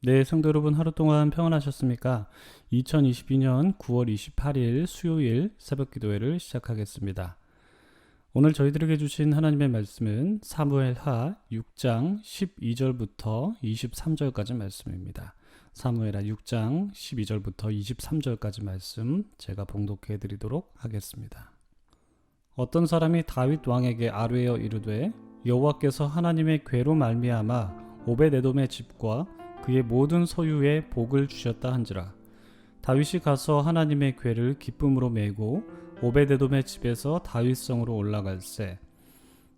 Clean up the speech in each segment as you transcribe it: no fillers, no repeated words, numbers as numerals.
네, 성도 여러분 하루 동안 평안하셨습니까? 2022년 9월 28일 수요일 새벽 기도회를 시작하겠습니다. 오늘 저희들에게 주신 하나님의 말씀은 사무엘하 6장 12절부터 23절까지 말씀입니다. 사무엘하 6장 12절부터 23절까지 말씀 제가 봉독해 드리도록 하겠습니다. 어떤 사람이 다윗 왕에게 아뢰어 이르되 여호와께서 하나님의 궤로 말미암아 오벳에돔의 집과 그의 모든 소유에 복을 주셨다 한지라. 다윗이 가서 하나님의 궤를 기쁨으로 메고 오벳에돔의 집에서 다윗성으로 올라갈새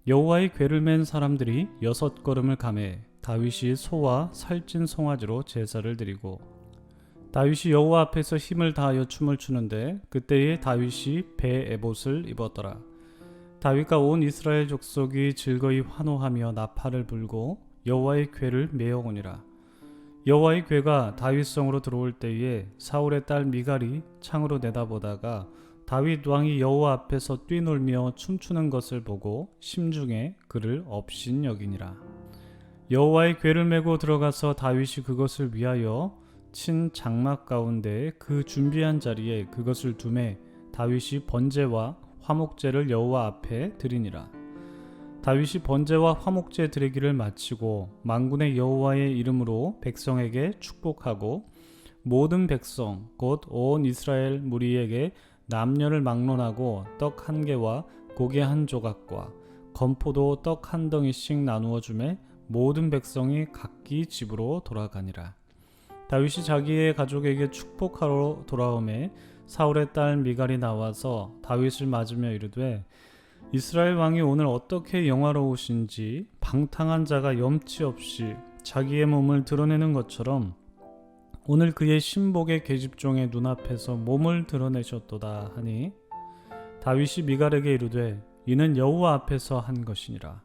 여호와의 궤를 맨 사람들이 6걸음을 가매 다윗이 소와 살찐 송아지로 제사를 드리고 다윗이 여호와 앞에서 힘을 다하여 춤을 추는데 그때에 다윗이 배 에봇을 입었더라. 다윗과 온 이스라엘 족속이 즐거이 환호하며 나팔을 불고 여호와의 궤를 메어오니라. 여호와의 궤가 다윗성으로 들어올 때에 사울의 딸 미갈이 창으로 내다보다가 다윗 왕이 여호와 앞에서 뛰놀며 춤추는 것을 보고 심중에 그를 업신 여기니라. 여호와의 궤를 메고 들어가서 다윗이 그것을 위하여 친 장막 가운데 그 준비한 자리에 그것을 두매 다윗이 번제와 화목제를 여호와 앞에 드리니라. 다윗이 번제와 화목제 드리기를 마치고 만군의 여호와의 이름으로 백성에게 축복하고 모든 백성 곧 온 이스라엘 무리에게 남녀를 막론하고 떡 한 개와 고기 한 조각과 건포도 떡 한 덩이씩 나누어 주매 모든 백성이 각기 집으로 돌아가니라. 다윗이 자기의 가족에게 축복하러 돌아오매 사울의 딸 미갈이 나와서 다윗을 맞으며 이르되 이스라엘 왕이 오늘 어떻게 영화로우신지 방탕한 자가 염치 없이 자기의 몸을 드러내는 것처럼 오늘 그의 신복의 계집종의 눈앞에서 몸을 드러내셨도다 하니 다윗이 미갈에게 이르되 이는 여호와 앞에서 한 것이니라.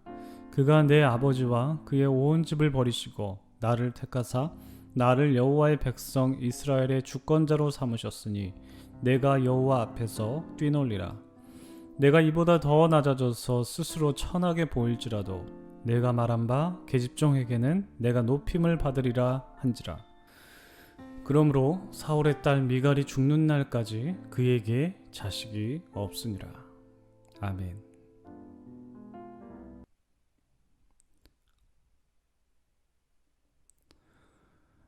그가 내 아버지와 그의 온 집을 버리시고 나를 택하사 나를 여호와의 백성 이스라엘의 주권자로 삼으셨으니 내가 여호와 앞에서 뛰놀리라. 내가 이보다 더 낮아져서 스스로 천하게 보일지라도 내가 말한 바 계집종에게는 내가 높임을 받으리라 한지라. 그러므로 사울의 딸 미갈이 죽는 날까지 그에게 자식이 없으니라. 아멘.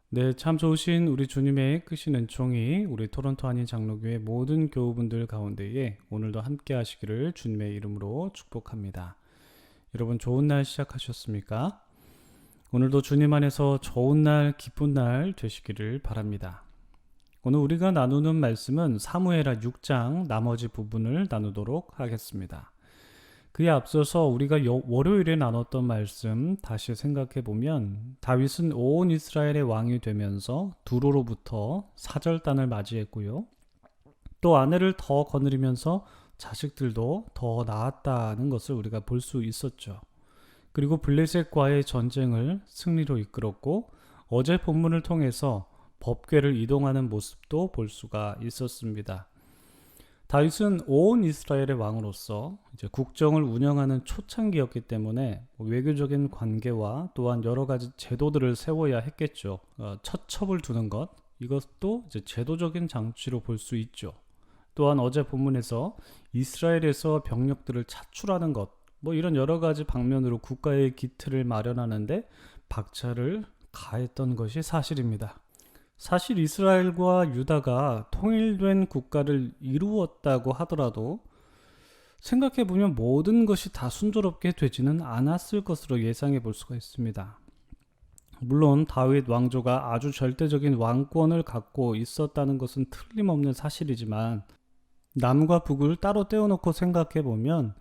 네, 참 좋으신 우리 주님의 크신 은총이 우리 토론토 한인 장로교회 모든 교우분들 가운데에 오늘도 함께 하시기를 주님의 이름으로 축복합니다. 여러분 좋은 날 시작하셨습니까? 오늘도 주님 안에서 좋은 날, 기쁜 날 되시기를 바랍니다. 오늘 우리가 나누는 말씀은 사무엘하 6장 나머지 부분을 나누도록 하겠습니다. 그에 앞서서 우리가 월요일에 나눴던 말씀 다시 생각해 보면 다윗은 온 이스라엘의 왕이 되면서 두로로부터 사절단을 맞이했고요. 또 아내를 더 거느리면서 자식들도 더 낳았다는 것을 우리가 볼 수 있었죠. 그리고 블레셋과의 전쟁을 승리로 이끌었고 어제 본문을 통해서 법궤를 이동하는 모습도 볼 수가 있었습니다. 다윗은 온 이스라엘의 왕으로서 이제 국정을 운영하는 초창기였기 때문에 외교적인 관계와 또한 여러 가지 제도들을 세워야 했겠죠. 첩을 두는 것, 이것도 이제 제도적인 장치로 볼 수 있죠. 또한 어제 본문에서 이스라엘에서 병력들을 차출하는 것, 이런 여러 가지 방면으로 국가의 기틀을 마련하는데 박차를 가했던 것이 사실입니다. 사실 이스라엘과 유다가 통일된 국가를 이루었다고 하더라도 생각해보면 모든 것이 다 순조롭게 되지는 않았을 것으로 예상해 볼 수가 있습니다. 물론 다윗 왕조가 아주 절대적인 왕권을 갖고 있었다는 것은 틀림없는 사실이지만 남과 북을 따로 떼어놓고 생각해보면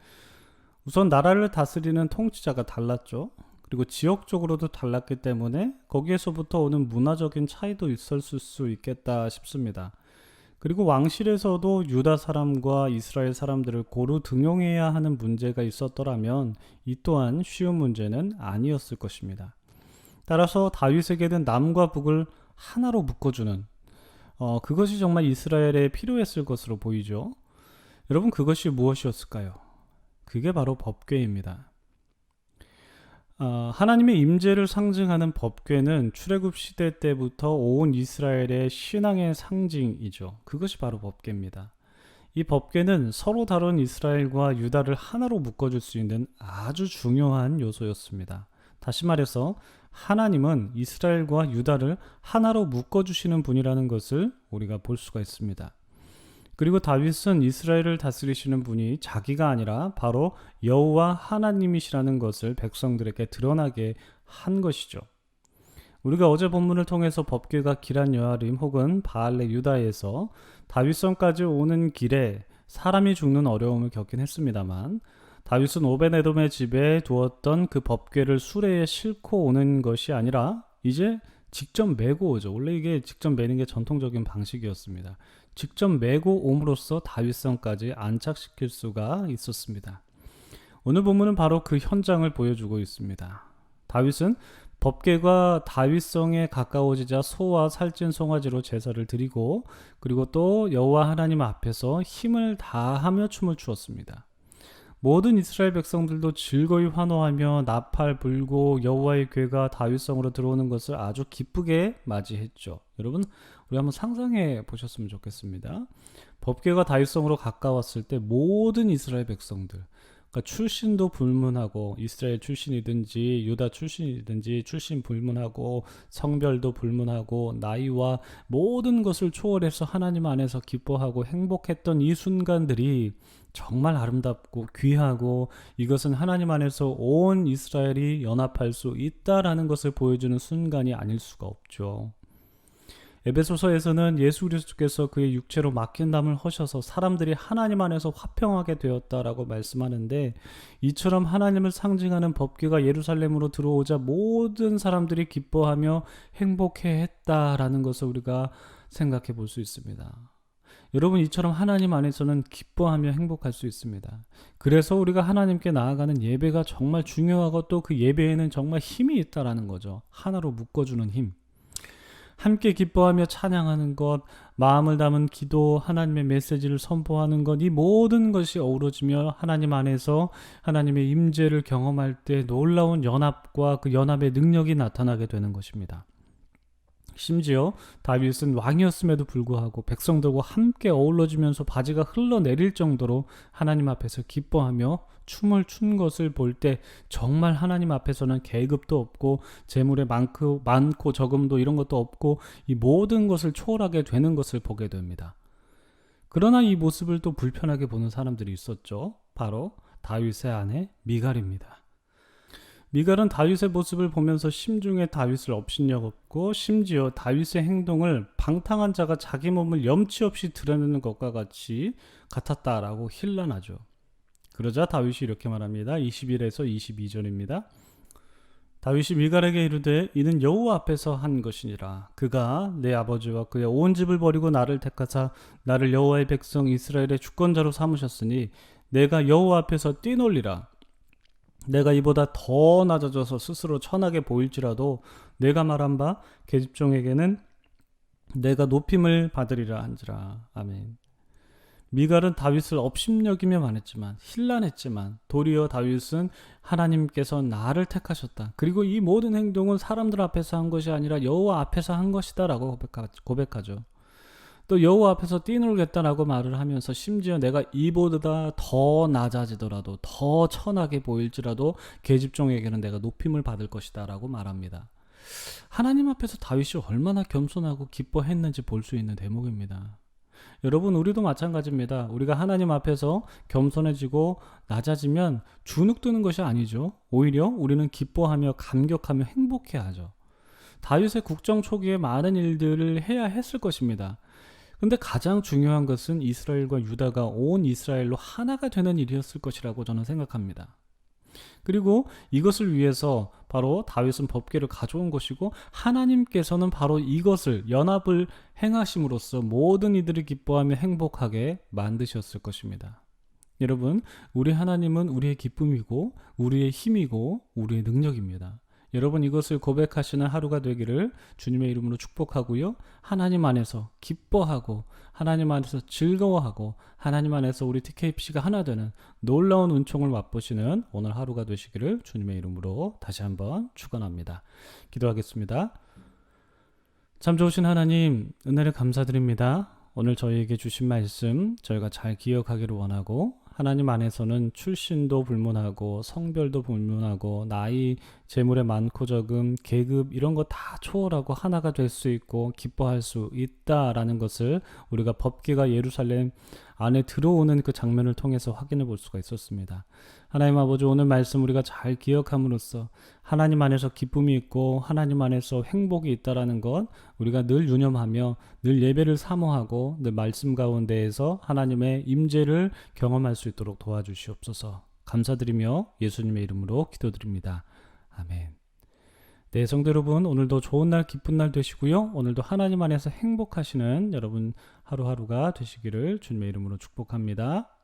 우선 나라를 다스리는 통치자가 달랐죠. 그리고 지역적으로도 달랐기 때문에 거기에서부터 오는 문화적인 차이도 있었을 수 있겠다 싶습니다. 그리고 왕실에서도 유다 사람과 이스라엘 사람들을 고루 등용해야 하는 문제가 있었더라면 이 또한 쉬운 문제는 아니었을 것입니다. 따라서 다윗에게는 남과 북을 하나로 묶어주는 그것이 정말 이스라엘에 필요했을 것으로 보이죠. 여러분 그것이 무엇이었을까요? 그게 바로 법궤입니다. 하나님의 임재를 상징하는 법궤는 출애굽 시대 때부터 온 이스라엘의 신앙의 상징이죠. 그것이 바로 법궤입니다. 이 법궤는 서로 다른 이스라엘과 유다를 하나로 묶어줄 수 있는 아주 중요한 요소였습니다. 다시 말해서 하나님은 이스라엘과 유다를 하나로 묶어주시는 분이라는 것을 우리가 볼 수가 있습니다. 그리고 다윗은 이스라엘을 다스리시는 분이 자기가 아니라 바로 여호와 하나님이시라는 것을 백성들에게 드러나게 한 것이죠. 우리가 어제 본문을 통해서 법궤가 기란 여아림 혹은 바알레 유다에서 다윗성까지 오는 길에 사람이 죽는 어려움을 겪긴 했습니다만, 다윗은 오벤에돔의 집에 두었던 그 법궤를 수레에 싣고 오는 것이 아니라 이제 직접 메고 오죠. 원래 이게 직접 메는 게 전통적인 방식이었습니다. 직접 메고 옴으로써 다윗성까지 안착시킬 수가 있었습니다. 오늘 본문은 바로 그 현장을 보여주고 있습니다. 다윗은 법궤가 다윗성에 가까워지자 소와 살찐 송아지로 제사를 드리고, 그리고 또 여호와 하나님 앞에서 힘을 다하며 춤을 추었습니다. 모든 이스라엘 백성들도 즐거이 환호하며 나팔 불고 여호와의 궤가 다윗성으로 들어오는 것을 아주 기쁘게 맞이했죠. 여러분, 우리 한번 상상해 보셨으면 좋겠습니다. 법궤가 다윗성으로 가까웠을 때 모든 이스라엘 백성들, 그러니까 출신도 불문하고, 이스라엘 출신이든지 유다 출신이든지 출신 불문하고, 성별도 불문하고, 나이와 모든 것을 초월해서 하나님 안에서 기뻐하고 행복했던 이 순간들이 정말 아름답고 귀하고, 이것은 하나님 안에서 온 이스라엘이 연합할 수 있다라는 것을 보여주는 순간이 아닐 수가 없죠. 에베소서에서는 예수 그리스도께서 그의 육체로 맡긴담을 허셔서 사람들이 하나님 안에서 화평하게 되었다라고 말씀하는데, 이처럼 하나님을 상징하는 법궤가 예루살렘으로 들어오자 모든 사람들이 기뻐하며 행복해했다라는 것을 우리가 생각해 볼 수 있습니다. 여러분, 이처럼 하나님 안에서는 기뻐하며 행복할 수 있습니다. 그래서 우리가 하나님께 나아가는 예배가 정말 중요하고, 또 그 예배에는 정말 힘이 있다라는 거죠. 하나로 묶어주는 힘. 함께 기뻐하며 찬양하는 것, 마음을 담은 기도, 하나님의 메시지를 선포하는 것, 이 모든 것이 어우러지며 하나님 안에서 하나님의 임재를 경험할 때 놀라운 연합과 그 연합의 능력이 나타나게 되는 것입니다. 심지어 다윗은 왕이었음에도 불구하고 백성들과 함께 어우러지면서 바지가 흘러내릴 정도로 하나님 앞에서 기뻐하며 춤을 춘 것을 볼 때 정말 하나님 앞에서는 계급도 없고 재물에 많고 적음도 이런 것도 없고 이 모든 것을 초월하게 되는 것을 보게 됩니다. 그러나 이 모습을 또 불편하게 보는 사람들이 있었죠. 바로 다윗의 아내 미갈입니다. 미갈은 다윗의 모습을 보면서 심중에 다윗을 업신여겼고, 심지어 다윗의 행동을 방탕한 자가 자기 몸을 염치 없이 드러내는 것과 같이 같았다라고 힐난하죠. 그러자 다윗이 이렇게 말합니다. 21에서 22절입니다. 다윗이 미갈에게 이르되 이는 여호와 앞에서 한 것이니라. 그가 내 아버지와 그의 온 집을 버리고 나를 택하사 나를 여호와의 백성 이스라엘의 주권자로 삼으셨으니 내가 여호와 앞에서 뛰놀리라. 내가 이보다 더 낮아져서 스스로 천하게 보일지라도 내가 말한 바 계집종에게는 내가 높임을 받으리라 한지라. 아멘. 미갈은 다윗을 업신여기며 말했지만, 힐난했지만, 도리어 다윗은 하나님께서 나를 택하셨다, 그리고 이 모든 행동은 사람들 앞에서 한 것이 아니라 여호와 앞에서 한 것이다 라고 고백하죠. 또 여호와 앞에서 뛰놀겠다라고 말을 하면서 심지어 내가 이보다 더 낮아지더라도 더 천하게 보일지라도 계집종에게는 내가 높임을 받을 것이다 라고 말합니다. 하나님 앞에서 다윗이 얼마나 겸손하고 기뻐했는지 볼 수 있는 대목입니다. 여러분, 우리도 마찬가지입니다. 우리가 하나님 앞에서 겸손해지고 낮아지면 주눅드는 것이 아니죠. 오히려 우리는 기뻐하며 감격하며 행복해하죠. 다윗의 국정 초기에 많은 일들을 해야 했을 것입니다. 근데 가장 중요한 것은 이스라엘과 유다가 온 이스라엘로 하나가 되는 일이었을 것이라고 저는 생각합니다. 그리고 이것을 위해서 바로 다윗은 법궤를 가져온 것이고, 하나님께서는 바로 이것을 연합을 행하심으로써 모든 이들이 기뻐하며 행복하게 만드셨을 것입니다. 여러분, 우리 하나님은 우리의 기쁨이고 우리의 힘이고 우리의 능력입니다. 여러분 이것을 고백하시는 하루가 되기를 주님의 이름으로 축복하고요. 하나님 안에서 기뻐하고 하나님 안에서 즐거워하고 하나님 안에서 우리 TKFC가 하나 되는 놀라운 은총을 맛보시는 오늘 하루가 되시기를 주님의 이름으로 다시 한번 축원합니다. 기도하겠습니다. 참 좋으신 하나님, 은혜를 감사드립니다. 오늘 저희에게 주신 말씀 저희가 잘 기억하기를 원하고, 하나님 안에서는 출신도 불문하고 성별도 불문하고 나이, 재물의 많고 적음, 계급 이런 거 다 초월하고 하나가 될 수 있고 기뻐할 수 있다라는 것을 우리가 법궤가 예루살렘 안에 들어오는 그 장면을 통해서 확인해 볼 수가 있었습니다. 하나님 아버지, 오늘 말씀 우리가 잘 기억함으로써 하나님 안에서 기쁨이 있고 하나님 안에서 행복이 있다라는 것 우리가 늘 유념하며 늘 예배를 사모하고 늘 말씀 가운데에서 하나님의 임재를 경험할 수 있도록 도와주시옵소서. 감사드리며 예수님의 이름으로 기도드립니다. 아멘. 네, 성도 여러분, 오늘도 좋은 날, 기쁜 날 되시고요. 오늘도 하나님 안에서 행복하시는 여러분 하루하루가 되시기를 주님의 이름으로 축복합니다.